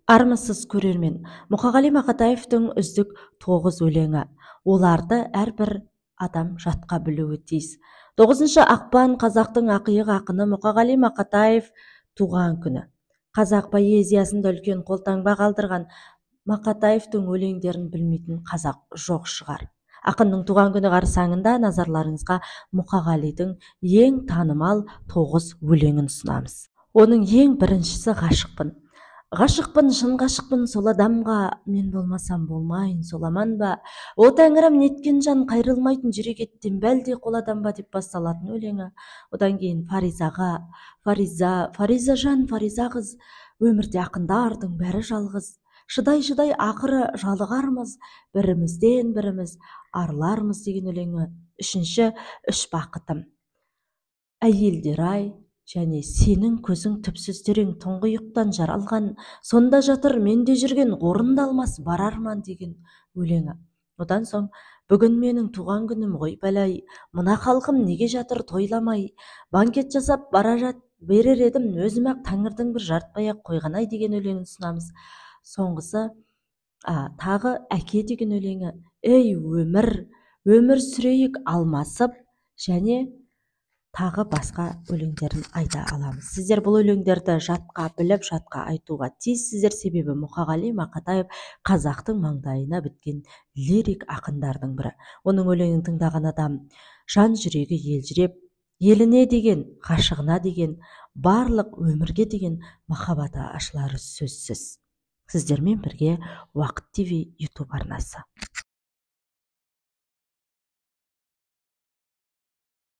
Армысыз көрермен, Мұқағали Мақатаевтың үздік 9 өлеңі. Оларды әрбір адам жатқа білуі тиіс. 9 ақпан қазақтың ақиық ақыны Мұқағали Мақатаев туған күні. Қазақ поэзиясында үлкен қолтаңба қалдырған Мақатаевтың өлеңдерін білмейтін қазақ жоқ шығар. Ақынның туған күні қарсаңында назарларыңызға Мұқағалидың ең танымал 9 өлеңін ұсынамыз. Оның ең біріншісі ғашықпын. Ғашықпын, шын ғашықпын сол адамға, мен болмасам болмайын сол аман ба? О тәңірім, неткен жан қайрылмайтын жүрек еттен бәлде қол адам ба деп басталатын өлеңі. Одан кейін Фаризаға, Фариза жан, Фариза қыз, өмірде ақындардың бәрі жалғыз. Шыдай ақыры жалығармыз, бірімізден біріміз арылармыз деген өлеңі. Үшінші, үш бақытым. Әйелдер ай, және сенің көзің түпсіз терең тұңғиықтан жаралған, сонда жатыр менде жүрген орындалмас бар арман деген өлеңі. Одан соң, бүгін менің туған күнім ғой бәләй, мына халқым неге жатыр тойламай, банкет жасап берер едім өзім-ақ тәңірдің бір жартпай-ақ қойған-ай деген өлеңін ұсынамыз. Соңғысы тағы әке деген өлеңі. Ей өмір сүрейік алмасып, және тағы басқа өлеңдерін айта аламыз. Сіздер бұл өлеңдерді жатқа біліп, жатқа айтуға тиіссіздер, себебі Мұқағали Мақатаев қазақтың маңдайына біткен лирик ақындардың бірі. Оның өлеңін тыңдаған адам жан жүрегі елжіреп, еліне деген, ғашығына деген, барлық өмірге деген махаббаты ашылары сөзсіз. Сіздермен бірге Уақыт ТV YouTube арнасы.